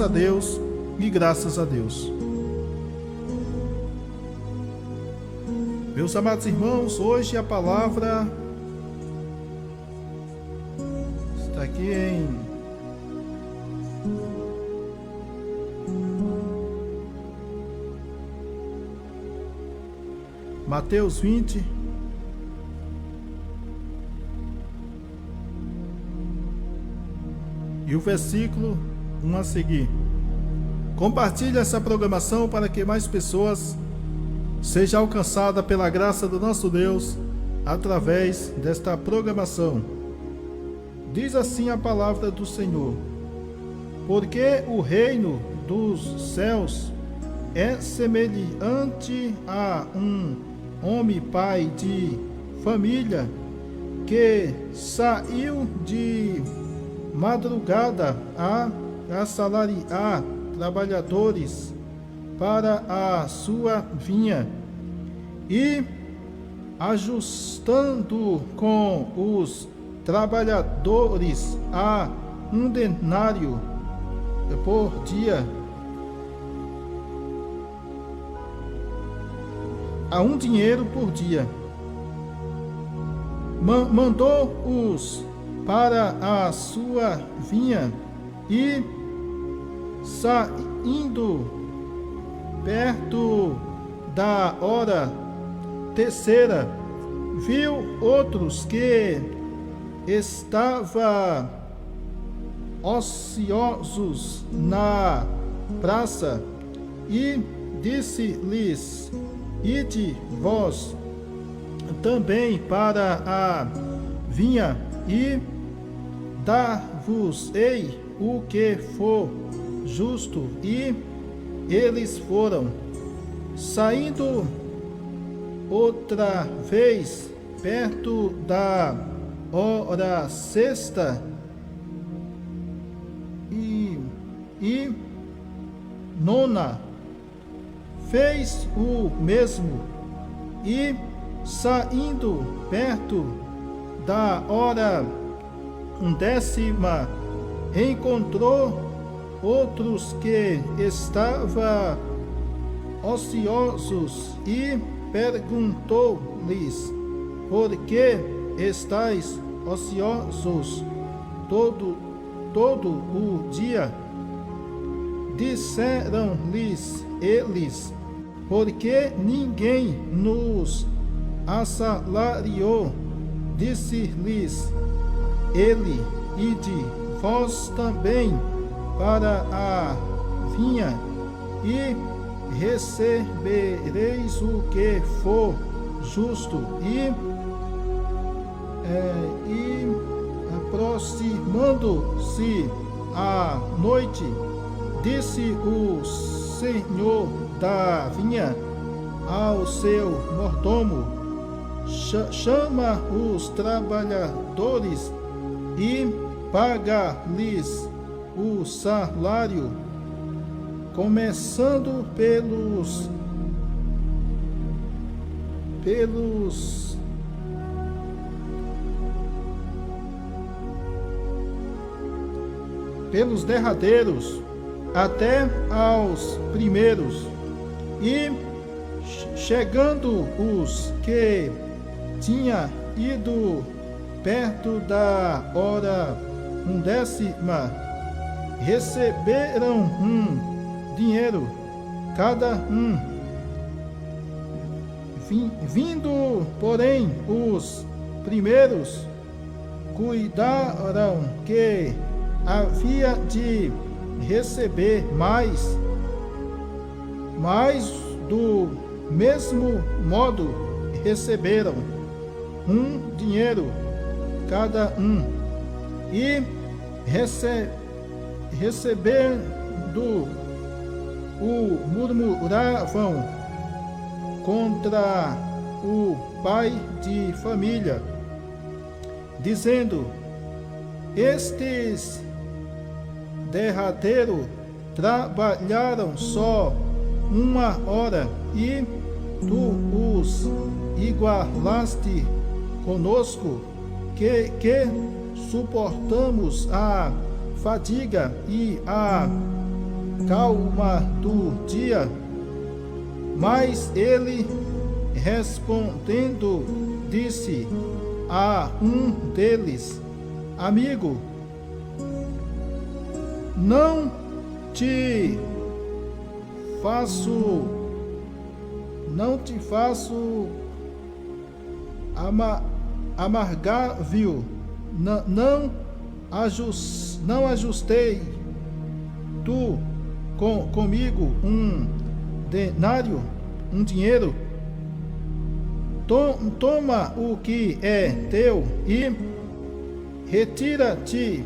Graças a Deus e graças a Deus. Meus amados irmãos, hoje a palavra está aqui em Mateus 20, e o versículo 1 a seguir. Compartilhe essa programação para que mais pessoas sejam alcançadas pela graça do nosso Deus através desta programação. Diz assim a palavra do Senhor: porque o reino dos céus é semelhante a um homem pai de família que saiu de madrugada a assalariar trabalhadores para a sua vinha, e ajustando com os trabalhadores a um denário por dia, a um dinheiro por dia, mandou-os para a sua vinha, e saindo perto da hora terceira, viu outros que estavam ociosos na praça, e disse-lhes: ide vós também para a vinha, e dar-vos-ei o que for justo. E eles foram. Saindo outra vez perto da hora sexta e nona, fez o mesmo. E saindo perto da hora 10ª, encontrou outros que estavam ociosos, e perguntou-lhes: por que estáis ociosos todo o dia? Disseram-lhes eles: porque ninguém nos assalariou. Disse-lhes ele: ide vós também para a vinha, e recebereis o que for justo. E aproximando-se a noite, disse o senhor da vinha ao seu mordomo: chama os trabalhadores e paga-lhes o salário, começando pelos derradeiros até aos primeiros. E chegando os que tinha ido perto da hora 10ª, receberam um dinheiro cada um. Vindo, porém, os primeiros, cuidaram que havia de receber mais, mas do mesmo modo receberam um dinheiro cada um. E recebendo o murmuravam contra o pai de família, dizendo: estes derradeiro trabalharam só 1 hora, e tu os igualaste conosco, que suportamos a fadiga e a calma do dia. Mas ele, respondendo, disse a um deles: amigo, não te faço amargável, não ajustei tu comigo um denário, um dinheiro? Toma o que é teu e retira-te.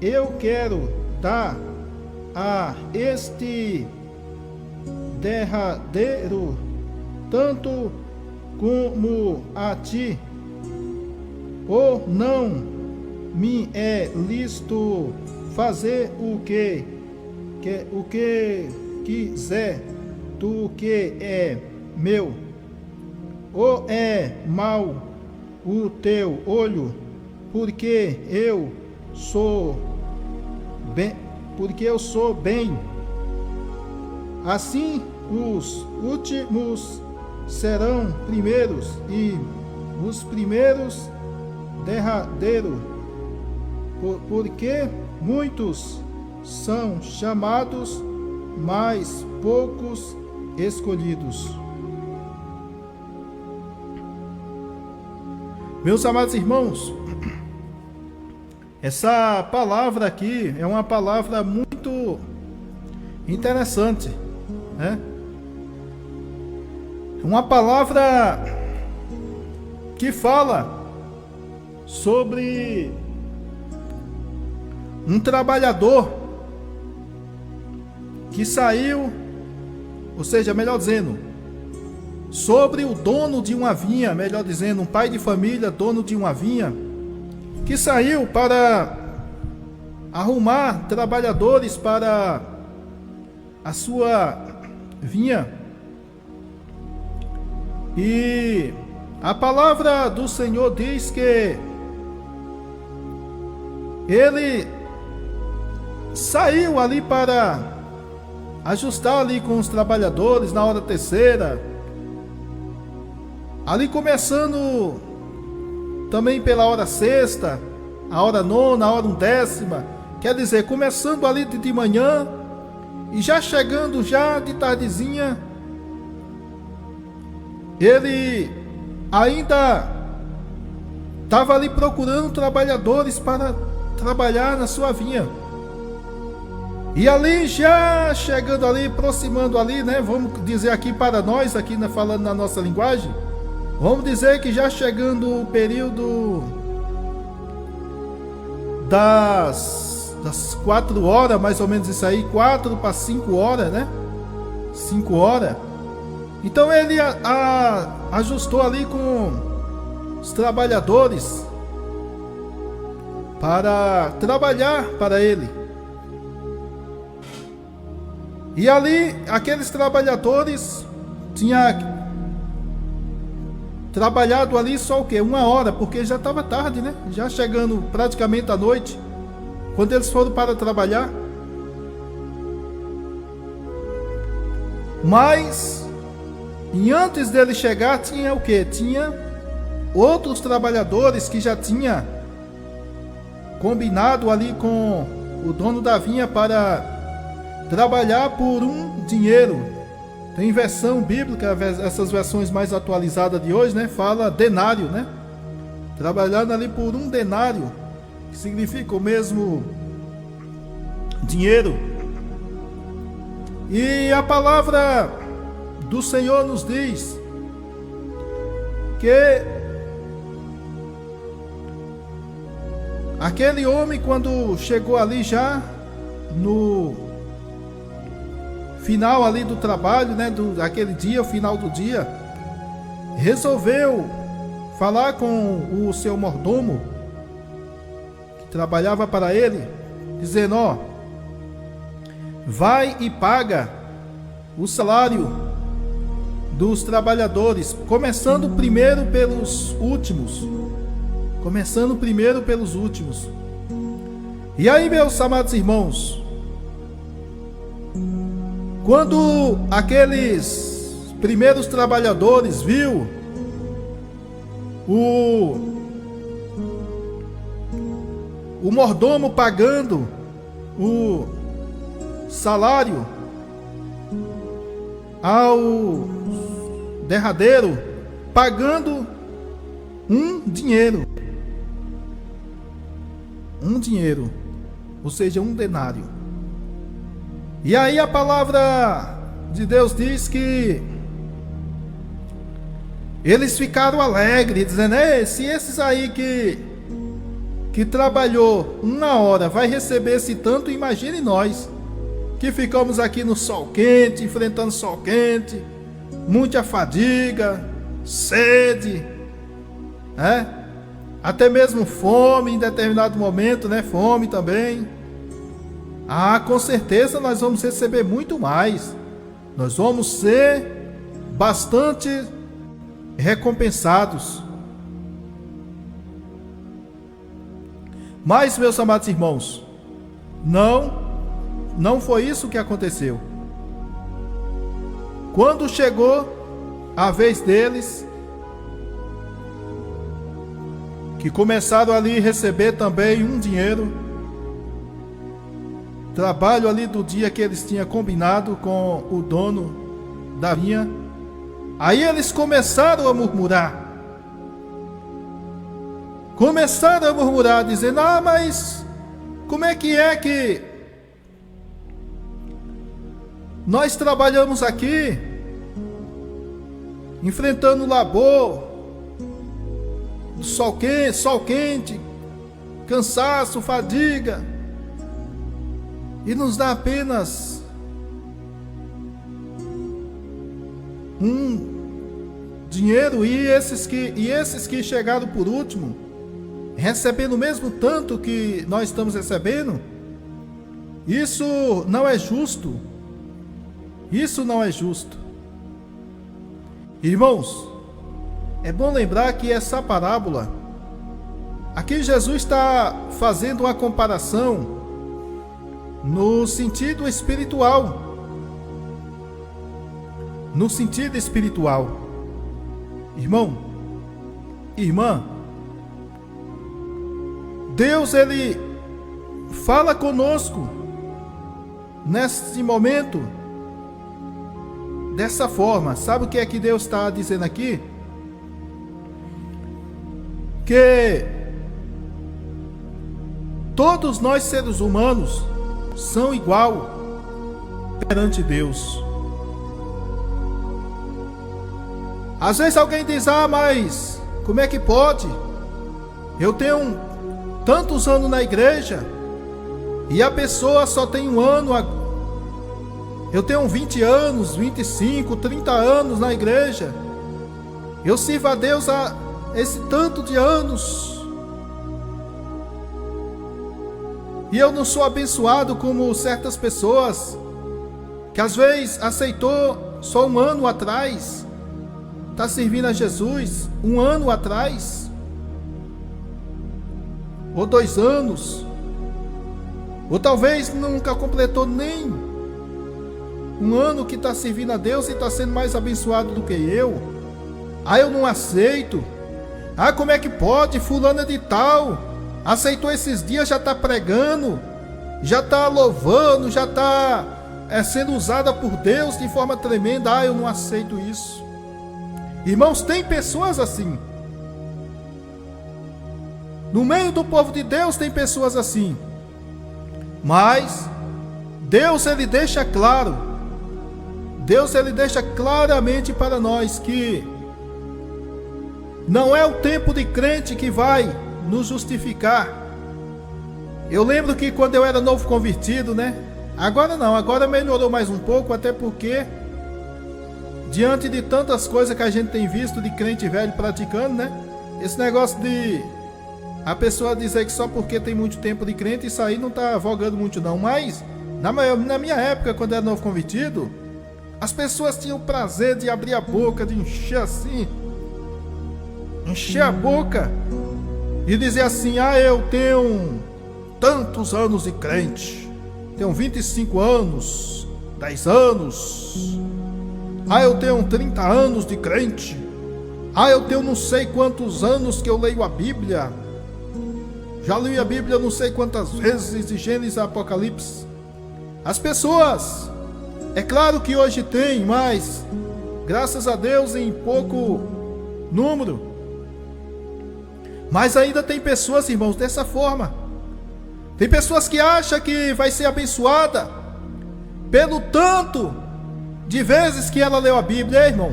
Eu quero dar a este derradeiro tanto como a ti. Ou não me é lícito fazer o que quiser do que é meu? Ou é mau o teu olho, porque eu sou bem? Assim os últimos serão primeiros e os primeiros derradeiros, porque muitos são chamados, mas poucos escolhidos. Meus amados irmãos, essa palavra aqui é uma palavra muito interessante, né? Uma palavra que fala sobre um trabalhador que saiu, ou seja, melhor dizendo, sobre o dono de uma vinha, melhor dizendo, um pai de família, dono de uma vinha, que saiu para arrumar trabalhadores para a sua vinha. E a palavra do Senhor diz que ele saiu ali para ajustar ali com os trabalhadores na hora terceira, ali começando também pela hora sexta, a hora nona, a hora undécima, quer dizer, começando ali de manhã e já chegando já de tardezinha. Ele ainda estava ali procurando trabalhadores para trabalhar na sua vinha. E ali já chegando ali, aproximando ali, né? Vamos dizer aqui para nós, aqui falando na nossa linguagem, vamos dizer que já chegando o período das 4 horas, mais ou menos isso aí, 4 para 5 horas, né? 5 horas. Então ele ajustou ali com os trabalhadores para trabalhar para ele. E ali, aqueles trabalhadores tinham trabalhado ali só o quê? 1 hora, porque já estava tarde, né? Já chegando praticamente à noite, quando eles foram para trabalhar. Mas, e antes dele chegar, tinha o quê? Tinha outros trabalhadores que já tinha combinado ali com o dono da vinha para trabalhar por um dinheiro. Tem versão bíblica, essas versões mais atualizadas de hoje, né? Fala denário, né? Trabalhando ali por um denário, que significa o mesmo dinheiro. E a palavra do Senhor nos diz que aquele homem, quando chegou ali já no final ali do trabalho, né, daquele dia, o final do dia, resolveu falar com o seu mordomo que trabalhava para ele, dizendo: ó, vai e paga o salário dos trabalhadores, começando primeiro pelos últimos. E aí, meus amados irmãos, Quando aqueles primeiros trabalhadores viu o mordomo pagando o salário ao derradeiro, pagando um dinheiro, ou seja, um denário. E aí a palavra de Deus diz que eles ficaram alegres, dizendo: se esses aí que trabalhou 1 hora vai receber esse tanto, imagine nós que ficamos aqui no sol quente, enfrentando sol quente, muita fadiga, sede, até mesmo fome em determinado momento, fome também. Com certeza nós vamos receber muito mais, nós vamos ser bastante recompensados. Mas, meus amados irmãos, não foi isso que aconteceu. Quando chegou a vez deles, que começaram ali a receber também um dinheiro, trabalho ali do dia que eles tinham combinado com o dono da vinha, aí eles começaram a murmurar, dizendo: mas como é que nós trabalhamos aqui, enfrentando o labor, sol quente, cansaço, fadiga, e nos dá apenas um dinheiro, e esses que chegaram por último, recebendo o mesmo tanto que nós estamos recebendo? Isso não é justo. Isso não é justo. Irmãos, é bom lembrar que essa parábola, aqui Jesus está fazendo uma comparação no sentido espiritual. No sentido espiritual. Irmão, irmã, Deus, Ele fala conosco nesse momento dessa forma. Sabe o que é que Deus está dizendo aqui? Que todos nós seres humanos são igual perante Deus. Às vezes alguém diz: mas como é que pode? Eu tenho tantos anos na igreja e a pessoa só tem 1 ano. Eu tenho 20 anos, 25, 30 anos na igreja. Eu sirvo a Deus há esse tanto de anos. E eu não sou abençoado como certas pessoas que às vezes aceitou só 1 ano atrás. Está servindo a Jesus 1 ano atrás. Ou 2 anos. Ou talvez nunca completou nem 1 ano que está servindo a Deus e está sendo mais abençoado do que eu. Eu não aceito. Como é que pode? Fulano de tal aceitou esses dias, já está pregando, já está louvando, já está sendo usada por Deus de forma tremenda. Eu não aceito isso. Irmãos, tem pessoas assim. No meio do povo de Deus tem pessoas assim. Mas Deus, Ele deixa claro, Deus, Ele deixa claramente para nós que não é o tempo de crente que vai nos justificar. Eu lembro que quando eu era novo convertido, agora não, agora melhorou mais um pouco, até porque diante de tantas coisas que a gente tem visto de crente velho praticando, esse negócio de a pessoa dizer que só porque tem muito tempo de crente, isso aí não está vogando muito não. Mas na minha época, quando eu era novo convertido, as pessoas tinham o prazer de abrir a boca, de encher a boca e dizer assim: eu tenho tantos anos de crente, tenho 25 anos, 10 anos. Ah, eu tenho 30 anos de crente. Ah, eu tenho não sei quantos anos que eu leio a Bíblia. Já li a Bíblia não sei quantas vezes, de Gênesis a Apocalipse. As pessoas, é claro que hoje tem, mas graças a Deus em pouco número. Mas ainda tem pessoas, irmãos, dessa forma. Tem pessoas que acham que vai ser abençoada pelo tanto de vezes que ela leu a Bíblia, irmão.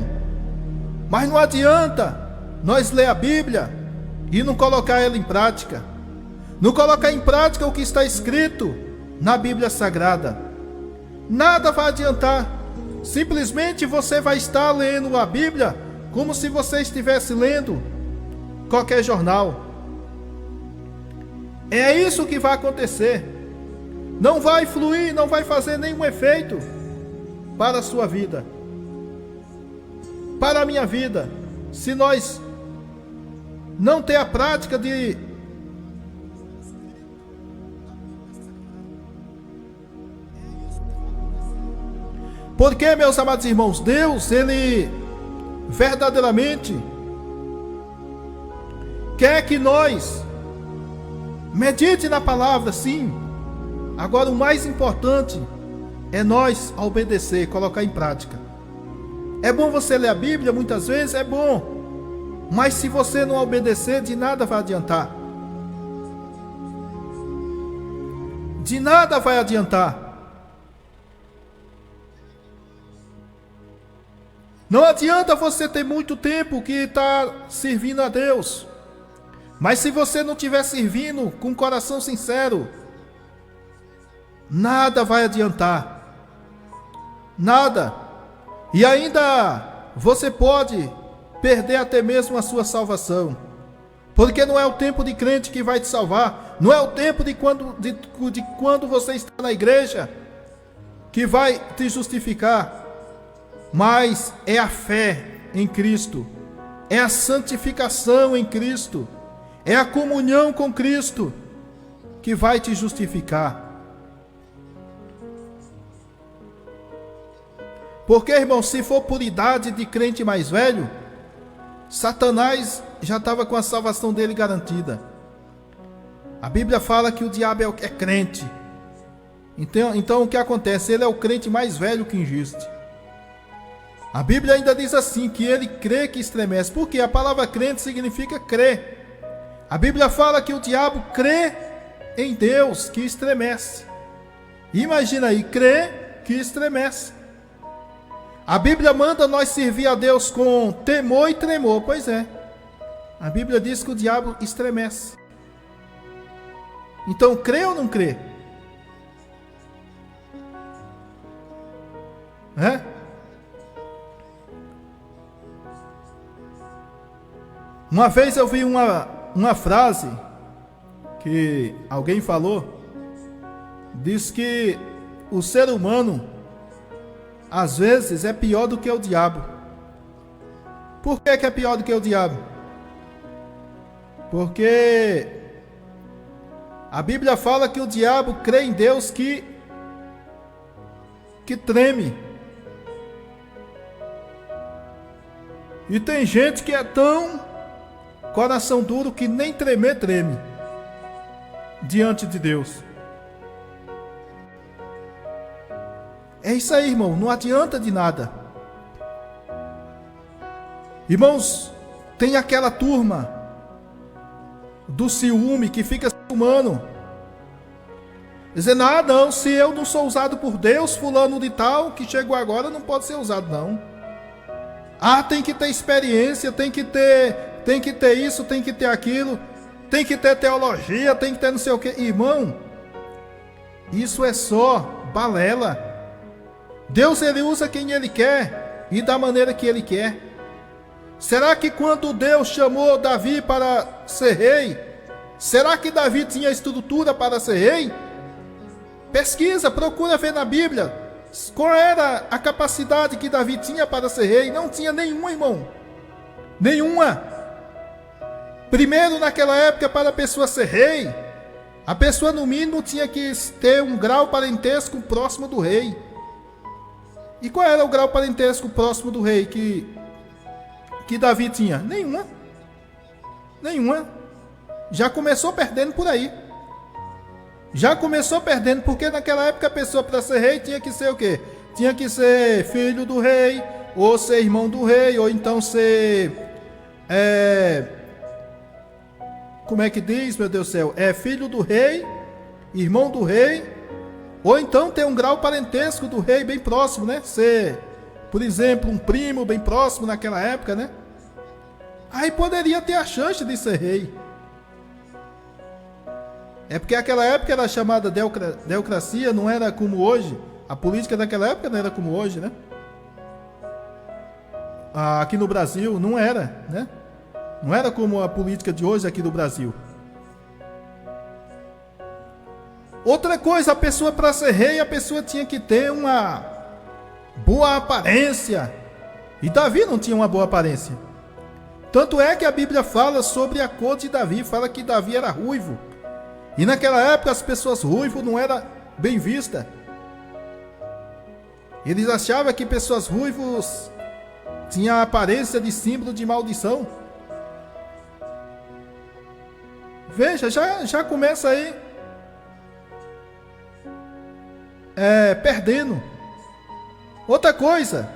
Mas não adianta nós ler a Bíblia e não colocar ela em prática. Não colocar em prática o que está escrito na Bíblia Sagrada. Nada vai adiantar. Simplesmente você vai estar lendo a Bíblia como se você estivesse lendo qualquer jornal. É isso que vai acontecer. Não vai fluir, não vai fazer nenhum efeito para a sua vida, para a minha vida, se nós não ter a prática de porque, meus amados irmãos, Deus, Ele verdadeiramente quer que nós medite na palavra, sim. Agora o mais importante é nós obedecer, colocar em prática. É bom você ler a Bíblia, muitas vezes é bom, mas se você não obedecer, de nada vai adiantar. De nada vai adiantar. Não adianta você ter muito tempo que está servindo a Deus, mas se você não estiver servindo com coração sincero, nada vai adiantar. Nada. E ainda você pode perder até mesmo a sua salvação. Porque não é o tempo de crente que vai te salvar. Não é o tempo de quando você está na igreja que vai te justificar. Mas é a fé em Cristo. É a santificação em Cristo. É a comunhão com Cristo que vai te justificar. Porque, irmão, se for por idade de crente mais velho, Satanás já estava com a salvação dele garantida. A Bíblia fala que o diabo é crente. Então o que acontece? Ele é o crente mais velho que existe. A Bíblia ainda diz assim, que ele crê que estremece. Porque a palavra crente significa crer. A Bíblia fala que o diabo crê em Deus que estremece. Imagina aí, crê que estremece. A Bíblia manda nós servir a Deus com temor e tremor. Pois é. A Bíblia diz que o diabo estremece. Então, crê ou não crê? É? Uma vez eu vi uma frase que alguém falou. Diz que o ser humano às vezes é pior do que o diabo. Por que é pior do que o diabo? Porque a Bíblia fala que o diabo crê em Deus que treme. E tem gente que é tão coração duro que nem tremer treme diante de Deus. É isso aí, irmão, não adianta de nada. Irmãos, tem aquela turma do ciúme que fica ciumando, dizendo, não, se eu não sou usado por Deus, fulano de tal, que chegou agora, não pode ser usado não. Tem que ter experiência, tem que ter isso, tem que ter aquilo, tem que ter teologia, tem que ter não sei o que. Irmão, isso é só balela. Deus, ele usa quem ele quer e da maneira que ele quer. Será que quando Deus chamou Davi para ser rei, será que Davi tinha estrutura para ser rei? Pesquisa, procura ver na Bíblia qual era a capacidade que Davi tinha para ser rei. Não tinha nenhuma, irmão. Nenhuma. Primeiro, naquela época, para a pessoa ser rei, a pessoa no mínimo tinha que ter um grau parentesco próximo do rei. E qual era o grau parentesco próximo do rei que Davi tinha? Nenhuma. Nenhuma. Já começou perdendo por aí. Já começou perdendo, porque naquela época a pessoa para ser rei tinha que ser o quê? Tinha que ser filho do rei, ou ser irmão do rei, ou então ser... como é que diz, meu Deus do céu? É filho do rei, irmão do rei, ou então ter um grau parentesco do rei bem próximo, né? Ser, por exemplo, um primo bem próximo naquela época, né? Aí poderia ter a chance de ser rei. É porque aquela época era chamada teocracia, não era como hoje. A política daquela época não era como hoje, né? Aqui no Brasil não era, né? Não era como a política de hoje aqui no Brasil. Outra coisa, a pessoa para ser rei, a pessoa tinha que ter uma boa aparência. E Davi não tinha uma boa aparência. Tanto é que a Bíblia fala sobre a cor de Davi, fala que Davi era ruivo. E naquela época as pessoas ruivas não eram bem vistas. Eles achavam que pessoas ruivas tinham a aparência de símbolo de maldição. Veja, já começa aí perdendo. Outra coisa,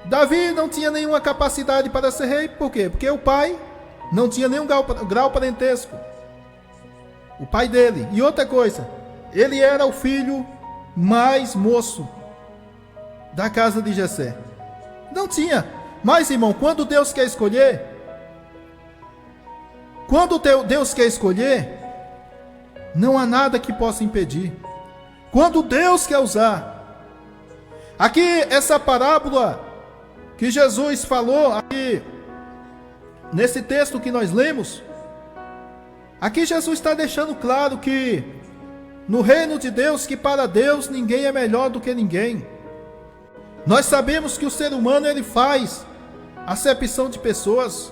Davi não tinha nenhuma capacidade para ser rei. Por quê? Porque o pai não tinha nenhum grau parentesco. O pai dele. E outra coisa, ele era o filho mais moço da casa de Jessé. Não tinha. Mas, irmão, quando Deus quer escolher, não há nada que possa impedir. Quando Deus quer usar. Aqui, essa parábola que Jesus falou, aqui, nesse texto que nós lemos, aqui Jesus está deixando claro que no reino de Deus, que para Deus ninguém é melhor do que ninguém. Nós sabemos que o ser humano ele faz acepção de pessoas.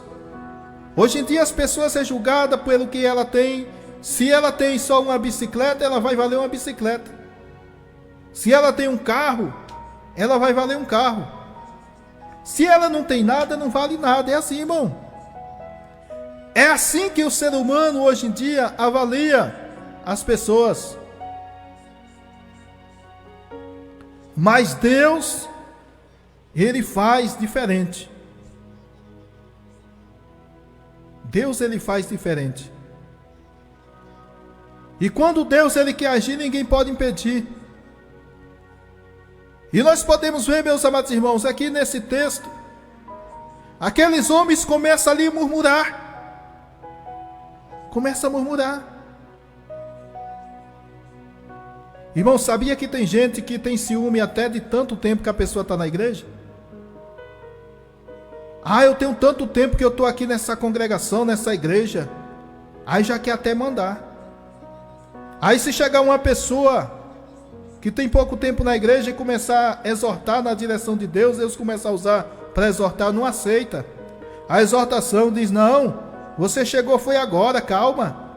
Hoje em dia as pessoas é julgada pelo que ela tem. Se ela tem só uma bicicleta, ela vai valer uma bicicleta. Se ela tem um carro, ela vai valer um carro. Se ela não tem nada, não vale nada. É assim, irmão. É assim que o ser humano hoje em dia avalia as pessoas. Mas Deus, ele faz diferente. Deus, ele faz diferente. E quando Deus ele quer agir, ninguém pode impedir. E nós podemos ver, meus amados irmãos, aqui nesse texto, aqueles homens começam ali a murmurar. Começa a murmurar. Irmão, sabia que tem gente que tem ciúme até de tanto tempo que a pessoa está na igreja? Eu tenho tanto tempo que eu estou aqui nessa congregação, nessa igreja. Aí já quer até mandar. Aí se chegar uma pessoa que tem pouco tempo na igreja e começar a exortar na direção de Deus, Deus começa a usar para exortar, não aceita. A exortação diz, não, você chegou foi agora, calma.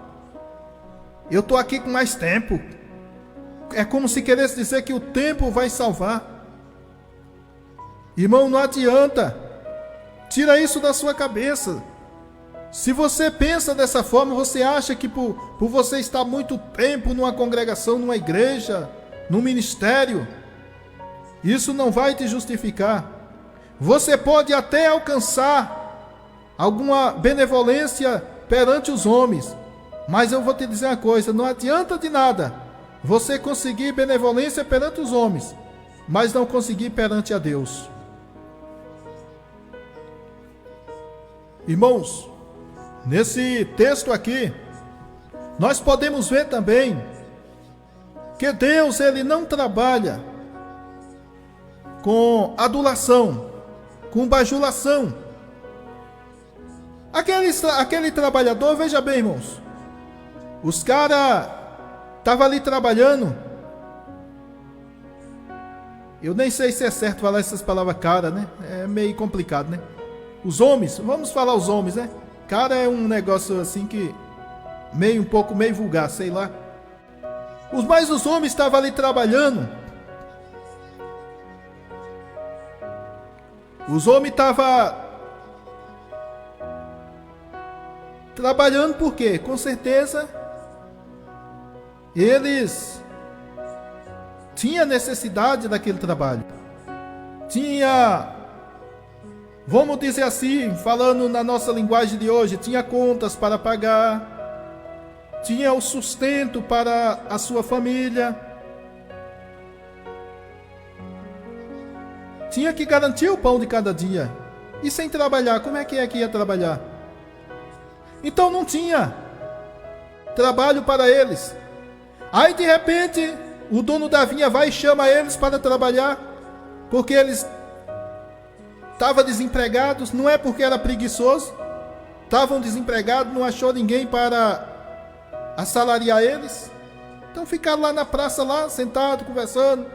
Eu estou aqui com mais tempo. É como se queresse dizer que o tempo vai salvar. Irmão, não adianta. Tira isso da sua cabeça. Se você pensa dessa forma, você acha que por você estar muito tempo numa congregação, numa igreja, num ministério, isso não vai te justificar. Você pode até alcançar alguma benevolência perante os homens, mas eu vou te dizer uma coisa, não adianta de nada você conseguir benevolência perante os homens, mas não conseguir perante a Deus. Irmãos, nesse texto aqui, nós podemos ver também que Deus ele não trabalha com adulação, com bajulação. Aquele trabalhador, veja bem, irmãos, os caras estavam ali trabalhando. Eu nem sei se é certo falar essas palavras cara, né? É meio complicado, né? Os homens, vamos falar os homens, né? Cara é um negócio assim que meio vulgar, sei lá. Os homens estavam ali trabalhando. Os homens estavam trabalhando por quê? Com certeza eles tinham necessidade daquele trabalho. Tinha, vamos dizer assim, falando na nossa linguagem de hoje, tinha contas para pagar, tinha o sustento para a sua família, tinha que garantir o pão de cada dia. E sem trabalhar, como é que ia trabalhar? Então não tinha trabalho para eles. Aí de repente o dono da vinha vai e chama eles para trabalhar, porque eles estavam desempregados. Não é porque era preguiçoso, estavam desempregados, não achou ninguém para assalariar eles. Então ficaram lá na praça, lá sentado, conversando,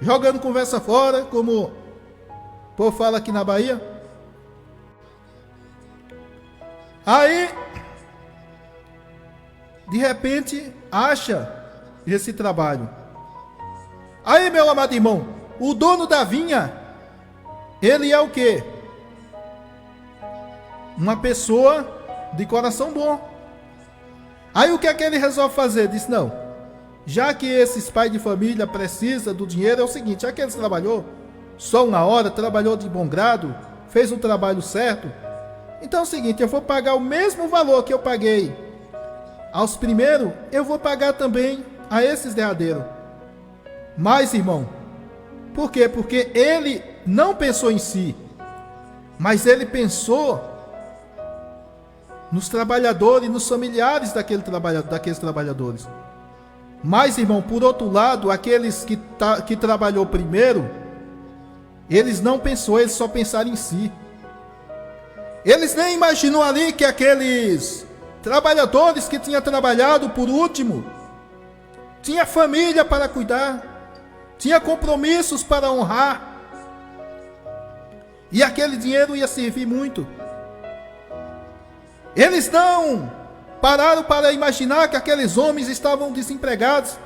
jogando conversa fora, como o povo fala aqui na Bahia. Aí de repente acha esse trabalho. Aí, meu amado irmão, o dono da vinha, ele é o quê? Uma pessoa de coração bom. Aí o que é que ele resolve fazer? Diz, não, já que esses pais de família precisam do dinheiro, é o seguinte, já que eles trabalhou só uma hora, trabalhou de bom grado, fez o trabalho certo, então é o seguinte, eu vou pagar o mesmo valor que eu paguei aos primeiros, eu vou pagar também a esses derradeiros. Mas, irmão, por quê? Porque ele não pensou em si, mas ele pensou nos trabalhadores, nos familiares daqueles trabalhadores. Mas, irmão, por outro lado, aqueles que trabalhou primeiro, eles não pensou, eles só pensaram em si. Eles nem imaginou ali que aqueles trabalhadores que tinham trabalhado por último, tinha família para cuidar, tinha compromissos para honrar, e aquele dinheiro ia servir muito. Eles não pararam para imaginar que aqueles homens estavam desempregados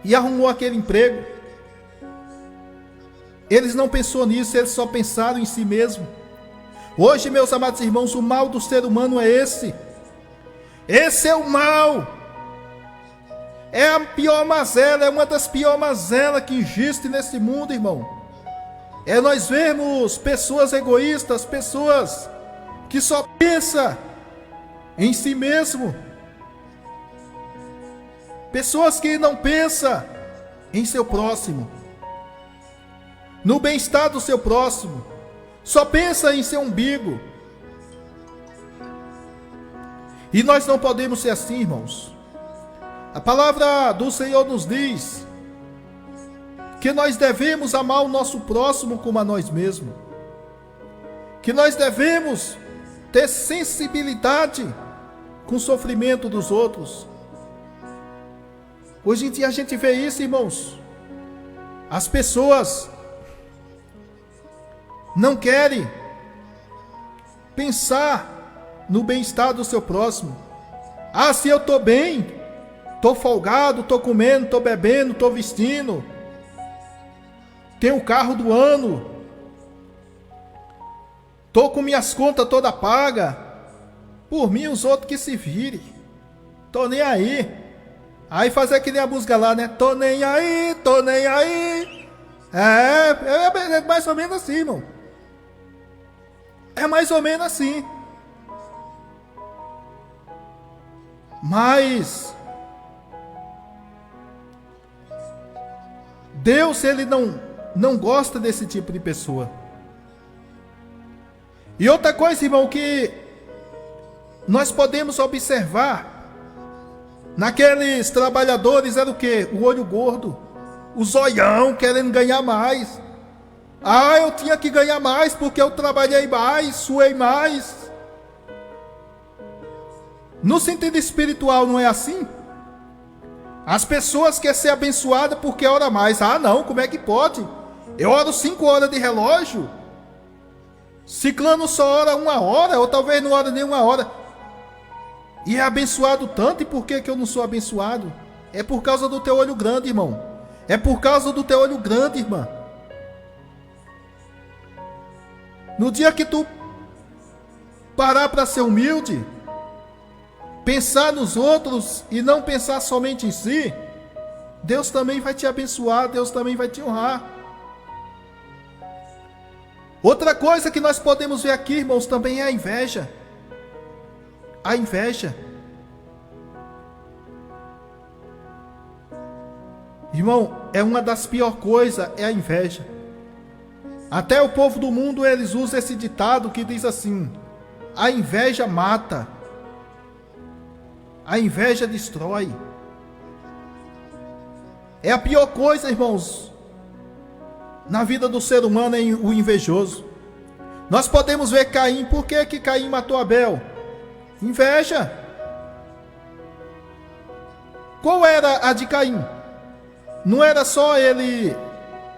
e arrumou aquele emprego. Eles não pensaram nisso, eles só pensaram em si mesmo. Hoje, meus amados irmãos, o mal do ser humano é esse. Esse é o mal. É a pior mazela, é uma das piores mazelas que existe nesse mundo, irmão. É nós vermos pessoas egoístas, pessoas que só pensam em si mesmo. Pessoas que não pensam em seu próximo, no bem-estar do seu próximo. Só pensa em seu umbigo. E nós não podemos ser assim, irmãos. A palavra do Senhor nos diz que nós devemos amar o nosso próximo como a nós mesmos. Que nós devemos ter sensibilidade com o sofrimento dos outros. Hoje em dia a gente vê isso, irmãos. As pessoas não querem pensar no bem-estar do seu próximo. Ah, se eu estou bem, estou folgado, estou comendo, estou bebendo, estou vestindo, tenho o carro do ano, estou com minhas contas toda paga, por mim os outros que se virem, estou nem aí. Aí fazer que nem a música lá, né? Tô nem aí, tô nem aí. É mais ou menos assim, irmão. É mais ou menos assim. Mas Deus, ele não gosta desse tipo de pessoa. E outra coisa, irmão, que nós podemos observar naqueles trabalhadores era o quê? O olho gordo, o zoião, querendo ganhar mais. Ah, eu tinha que ganhar mais porque eu trabalhei mais, suei mais. No sentido espiritual não é assim? As pessoas querem ser abençoadas porque ora mais. Ah não, como é que pode? Eu oro 5 horas de relógio, ciclano só ora 1 hora, ou talvez não ora nem 1 hora. E é abençoado tanto, e por que eu não sou abençoado? É por causa do teu olho grande, irmão. É por causa do teu olho grande, irmã. No dia que tu parar para ser humilde, pensar nos outros e não pensar somente em si, Deus também vai te abençoar, Deus também vai te honrar. Outra coisa que nós podemos ver aqui, irmãos, também é a inveja. A inveja. Irmão, é uma das piores coisas, é a inveja. Até o povo do mundo, eles usam esse ditado que diz assim: a inveja mata, a inveja destrói. É a pior coisa, irmãos, na vida do ser humano, é o invejoso. Nós podemos ver Caim. Por que Caim matou Abel? Inveja. Qual era a de Caim? Não era só ele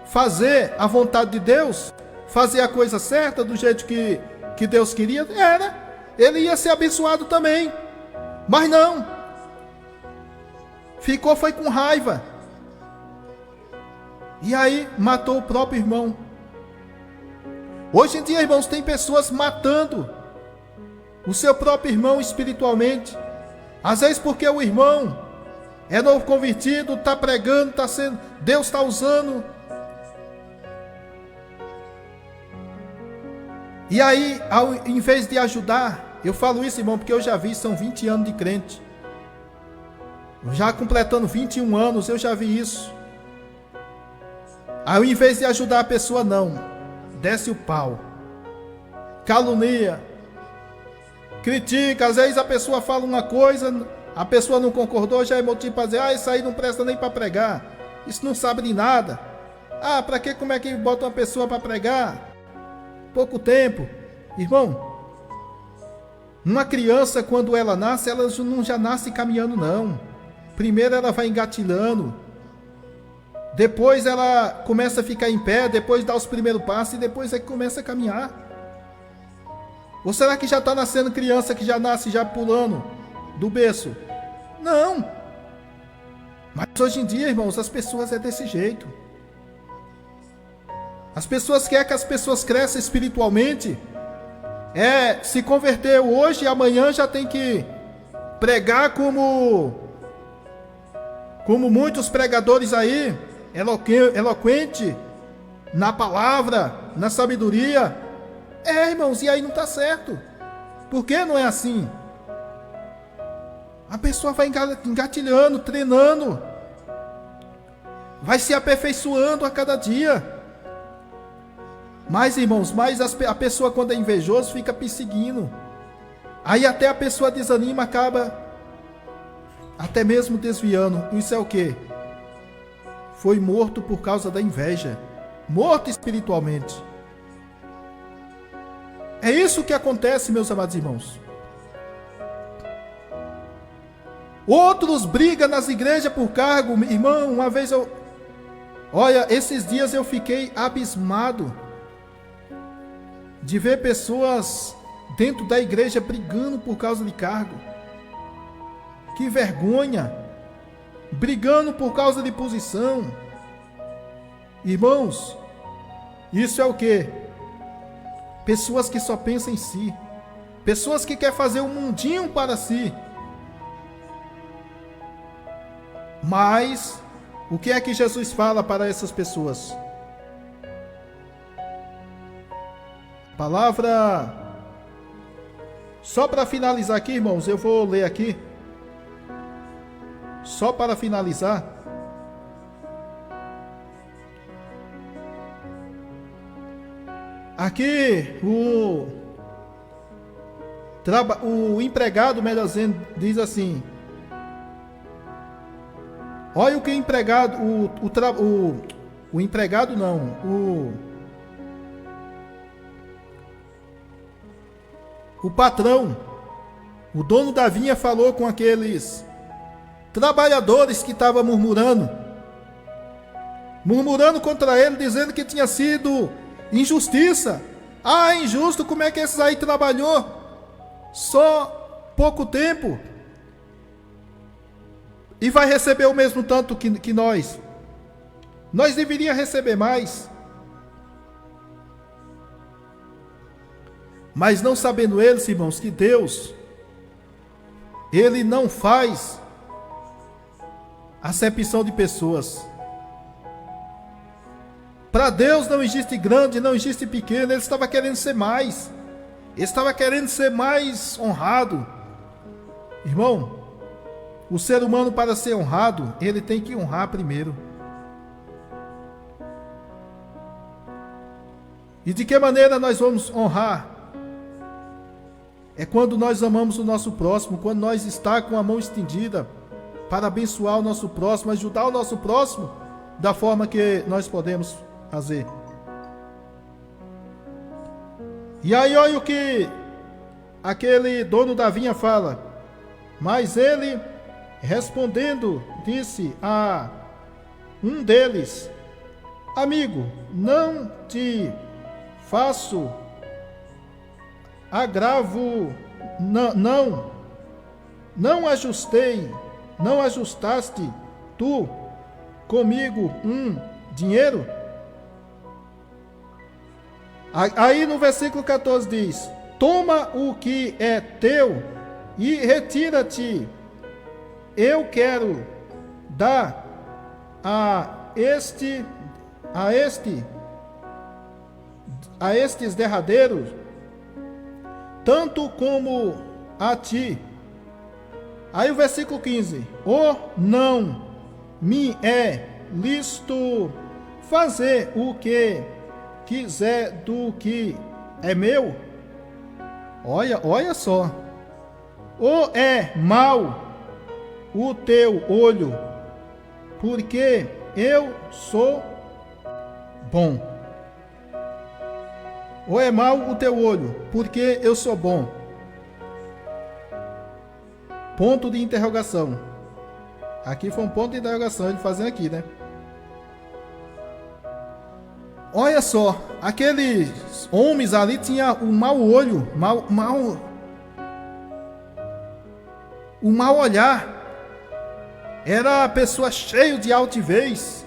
fazer a vontade de Deus, fazer a coisa certa do jeito que Deus queria? Era. Ele ia ser abençoado também. Mas não. Foi com raiva. E aí matou o próprio irmão. Hoje em dia, irmãos, tem pessoas matando o seu próprio irmão espiritualmente. Às vezes porque o irmão é novo convertido, está pregando, Deus está usando. E aí, em vez de ajudar, eu falo isso, irmão, porque eu já vi, são 20 anos de crente. Já completando 21 anos, eu já vi isso. Aí, em vez de ajudar a pessoa, não. Desce o pau. Calunia. Critica. Às vezes a pessoa fala uma coisa, a pessoa não concordou, já é motivo para dizer: isso aí não presta nem para pregar. Isso não sabe de nada. Para que? Como é que bota uma pessoa para pregar? Pouco tempo. Irmão, uma criança, quando ela nasce, ela não já nasce caminhando, não. Primeiro ela vai engatilhando. Depois ela começa a ficar em pé, depois dá os primeiros passos e depois é que começa a caminhar. Ou será que já está nascendo criança que já nasce já pulando do berço? Não. Mas hoje em dia, irmãos, as pessoas é desse jeito. As pessoas querem que as pessoas cresçam espiritualmente. Se converteu hoje e amanhã já tem que pregar como muitos pregadores aí, eloquente na palavra, na sabedoria. Irmãos, e aí não está certo. Por que não é assim? A pessoa vai engatilhando, treinando, vai se aperfeiçoando a cada dia. Mas, irmãos, a pessoa, quando é invejoso, fica perseguindo. Aí até a pessoa desanima, acaba até mesmo desviando. Isso é o quê? Foi morto por causa da inveja. Morto espiritualmente. É isso que acontece, meus amados irmãos. Outros brigam nas igrejas por cargo. Irmão, uma vez olha, esses dias eu fiquei abismado de ver pessoas dentro da igreja brigando por causa de cargo. Que vergonha! Brigando por causa de posição. Irmãos, isso é o quê? Pessoas que só pensam em si. Pessoas que querem fazer um mundinho para si. Mas, o que é que Jesus fala para essas pessoas? Palavra. Só para finalizar aqui, irmãos, eu vou ler aqui. Só para finalizar. Aqui o empregado, melhor dizendo, diz assim: olha o que o empregado, o empregado não, o patrão, o dono da vinha falou com aqueles trabalhadores que estavam murmurando contra ele, dizendo que tinha sido injustiça. Injusto, como é que esses aí trabalhou só pouco tempo e vai receber o mesmo tanto que nós? Nós deveríamos receber mais. Mas não sabendo eles, irmãos, que Deus, Ele não faz acepção de pessoas. Para Deus não existe grande, não existe pequeno. Ele estava querendo ser mais. Ele estava querendo ser mais honrado. Irmão, o ser humano, para ser honrado, ele tem que honrar primeiro. E de que maneira nós vamos honrar? É quando nós amamos o nosso próximo, quando nós está com a mão estendida para abençoar o nosso próximo, ajudar o nosso próximo da forma que nós podemos fazer. E aí olha o que aquele dono da vinha fala. Mas ele, respondendo, disse a um deles: amigo, não te faço agravo, não ajustaste tu comigo dinheiro? Aí no versículo 14 diz: toma o que é teu e retira-te. Eu quero dar a estes derradeiros, tanto como a ti. Aí o versículo 15: não me é lícito fazer o que quiser do que é meu? Olha só. Ou é mau o teu olho, porque eu sou bom? Ou é mau o teu olho, porque eu sou bom? Ponto de interrogação. Aqui foi um ponto de interrogação, ele fazendo aqui, né? Olha só, aqueles homens ali tinham um mau olho, um mau olhar. Era a pessoa cheia de altivez.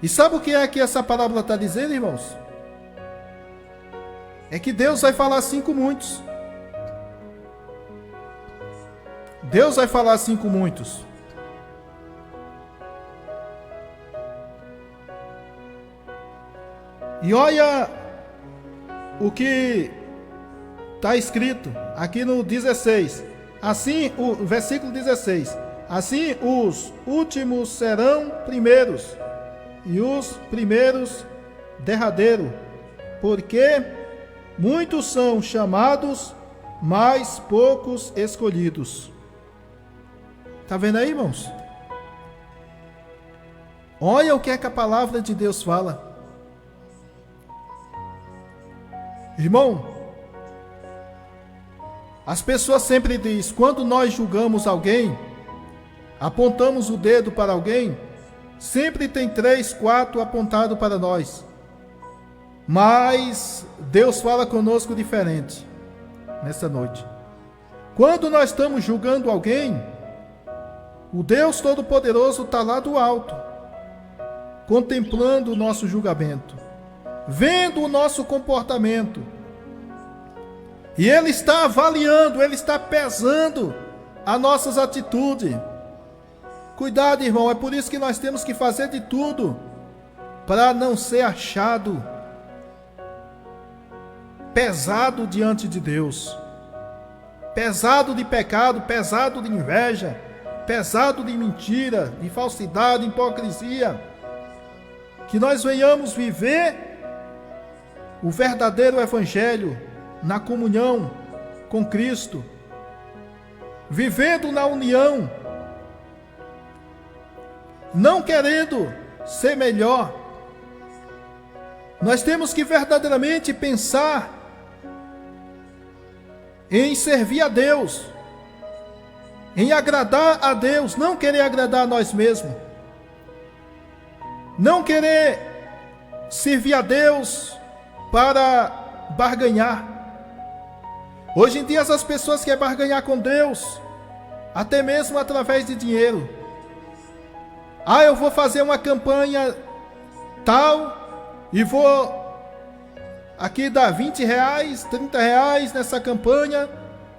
E sabe o que é que essa parábola está dizendo, irmãos? É que Deus vai falar assim com muitos. Deus vai falar assim com muitos. E olha o que está escrito aqui no 16. Assim, o versículo 16. Assim os últimos serão primeiros, e os primeiros derradeiros, porque muitos são chamados, mas poucos escolhidos. Está vendo aí, irmãos? Olha o que é que a palavra de Deus fala. Irmão, as pessoas sempre dizem, quando nós julgamos alguém, apontamos o dedo para alguém, sempre tem 3, 4 apontados para nós. Mas Deus fala conosco diferente nessa noite. Quando nós estamos julgando alguém, o Deus Todo-Poderoso está lá do alto, contemplando o nosso julgamento, vendo o nosso comportamento. E Ele está avaliando, Ele está pesando as nossas atitudes. Cuidado, irmão, é por isso que nós temos que fazer de tudo para não ser achado pesado diante de Deus. Pesado de pecado, pesado de inveja, pesado de mentira, de falsidade, de hipocrisia. Que nós venhamos viver o verdadeiro evangelho na comunhão com Cristo, vivendo na união, não querendo ser melhor. Nós temos que verdadeiramente pensar em servir a Deus, em agradar a Deus, não querer agradar a nós mesmos, não querer servir a Deus para barganhar. Hoje em dia as pessoas querem barganhar com Deus, até mesmo através de dinheiro. Eu vou fazer uma campanha tal e vou aqui dá 20 reais, 30 reais nessa campanha,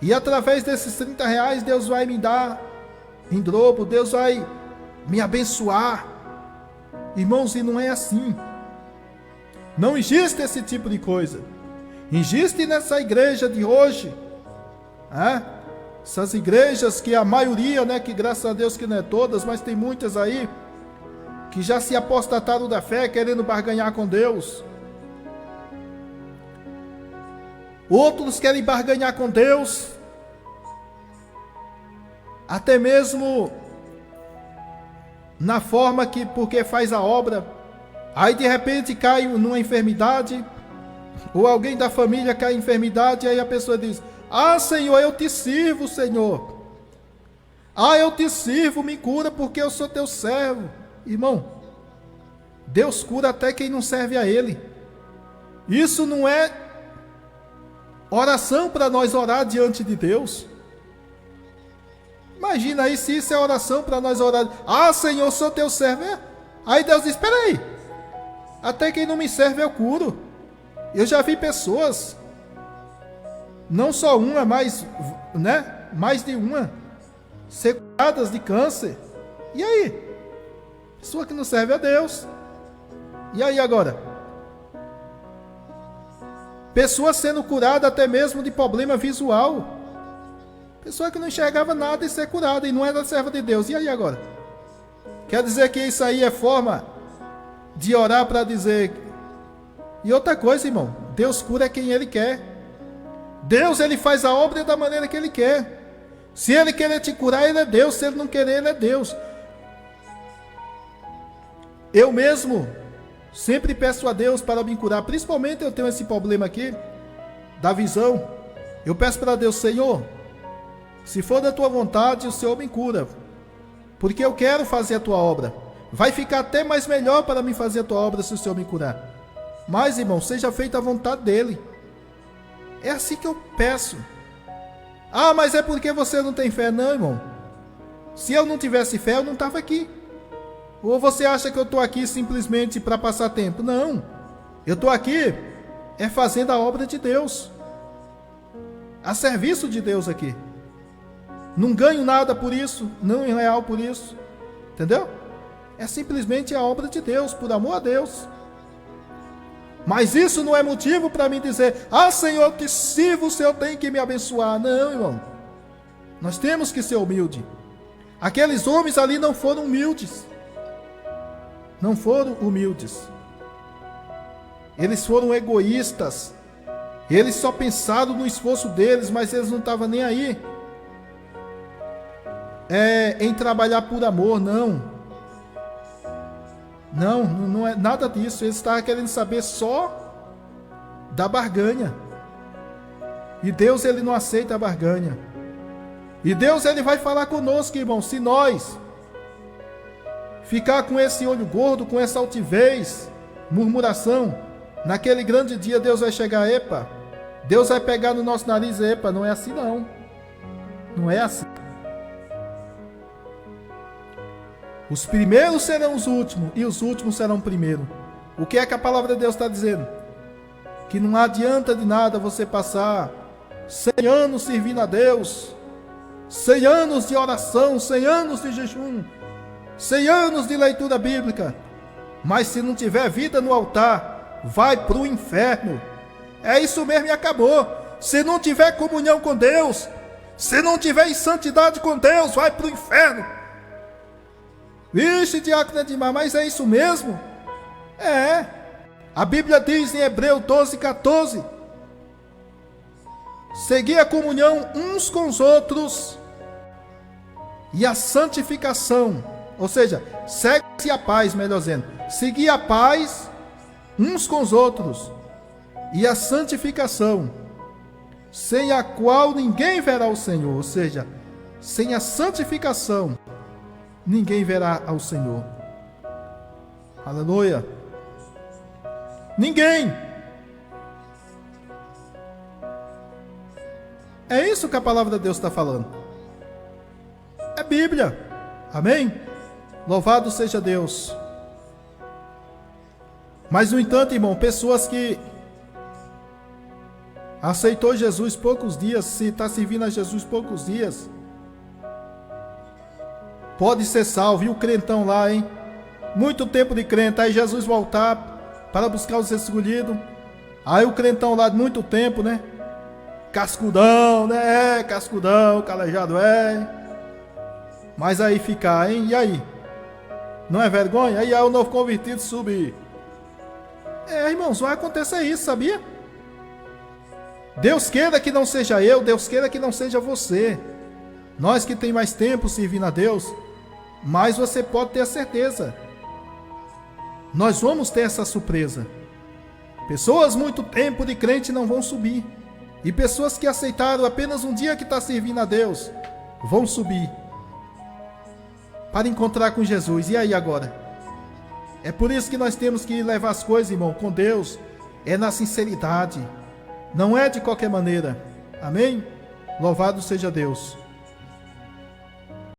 e através desses 30 reais Deus vai me dar em dobro, Deus vai me abençoar. Irmãos, e não é assim. Não existe esse tipo de coisa. Existe nessa igreja de hoje, essas igrejas que a maioria, que graças a Deus que não é todas, mas tem muitas aí, que já se apostataram da fé, querendo barganhar com Deus. Outros querem barganhar com Deus, até mesmo na forma que, porque faz a obra, aí de repente cai numa enfermidade, ou alguém da família cai em enfermidade, aí a pessoa diz: ah, Senhor, eu te sirvo, Senhor. Ah, eu te sirvo, me cura porque eu sou teu servo. Irmão, Deus cura até quem não serve a Ele. Isso não é oração para nós orar diante de Deus. Imagina aí se isso é oração para nós orar. Ah, Senhor, eu sou teu servo. Aí Deus diz: espera aí, até quem não me serve eu curo. Eu já vi pessoas, não só uma, mas mais de uma, ser curadas de câncer. E aí? Pessoa que não serve a Deus. E aí agora? Pessoa sendo curada até mesmo de problema visual. Pessoa que não enxergava nada e ser curada e não era serva de Deus. E aí agora? Quer dizer que isso aí é forma de orar para dizer... E outra coisa, irmão, Deus cura quem Ele quer. Deus, Ele faz a obra da maneira que Ele quer. Se Ele querer te curar, Ele é Deus. Se Ele não querer, Ele é Deus. Eu mesmo sempre peço a Deus para me curar. Principalmente eu tenho esse problema aqui, da visão. Eu peço para Deus: Senhor, se for da Tua vontade, o Senhor me cura. Porque eu quero fazer a Tua obra. Vai ficar até mais melhor para mim fazer a Tua obra se o Senhor me curar. Mas, irmão, seja feita a vontade dEle. É assim que eu peço. Ah, mas é porque você não tem fé. Não, irmão. Se eu não tivesse fé, eu não estava aqui. Ou você acha que eu estou aqui simplesmente para passar tempo? Não. Eu estou aqui fazendo a obra de Deus. A serviço de Deus aqui. Não ganho nada por isso. Não em real por isso. Entendeu? É simplesmente a obra de Deus, por amor a Deus. Mas isso não é motivo para mim dizer: ah, Senhor, eu te sirvo, o Senhor tem que me abençoar. Não, irmão. Nós temos que ser humildes. Aqueles homens ali não foram humildes. Não foram humildes. Eles foram egoístas. Eles só pensaram no esforço deles, mas eles não estavam nem aí em trabalhar por amor, não. Não é nada disso. Eles estavam querendo saber só da barganha. E Deus, Ele não aceita a barganha. E Deus, Ele vai falar conosco, irmão, se nós ficar com esse olho gordo, com essa altivez, murmuração, naquele grande dia Deus vai chegar: epa, Deus vai pegar no nosso nariz: epa, não é assim não. Não é assim. Os primeiros serão os últimos e os últimos serão primeiros. O que é que a palavra de Deus está dizendo? Que não adianta de nada você passar 100 anos servindo a Deus, 100 anos de oração, 100 anos de jejum, 100 anos de leitura bíblica, mas se não tiver vida no altar, vai para o inferno. É isso mesmo e acabou. Se não tiver comunhão com Deus, se não tiver em santidade com Deus, vai para o inferno. Vixe, diácono Edmar, mas é isso mesmo? É. A Bíblia diz em Hebreus 12:14: seguir a comunhão uns com os outros e a santificação. Ou seja, segue-se a paz, melhor dizendo. Seguir a paz uns com os outros e a santificação, sem a qual ninguém verá o Senhor. Ou seja, sem a santificação, ninguém verá ao Senhor. Aleluia. Ninguém. É isso que a palavra de Deus está falando. É Bíblia. Amém? Louvado seja Deus. Mas, no entanto, irmão, pessoas que aceitou Jesus poucos dias, se está servindo a Jesus poucos dias, pode ser salvo. E o crentão lá, hein? Muito tempo de crente, aí Jesus voltar para buscar os escolhidos. Aí o crentão lá de muito tempo, né? Cascudão, né? Cascudão, calejado, Mas aí ficar, hein? E aí? Não é vergonha? Aí o novo convertido subir. Irmãos, vai acontecer isso, sabia? Deus queira que não seja eu, Deus queira que não seja você. Nós que tem mais tempo servindo a Deus, mas você pode ter a certeza. Nós vamos ter essa surpresa. Pessoas muito tempo de crente não vão subir. E pessoas que aceitaram apenas um dia que está servindo a Deus, vão subir para encontrar com Jesus. E aí agora? É por isso que nós temos que levar as coisas, irmão, com Deus. É na sinceridade. Não é de qualquer maneira. Amém? Louvado seja Deus.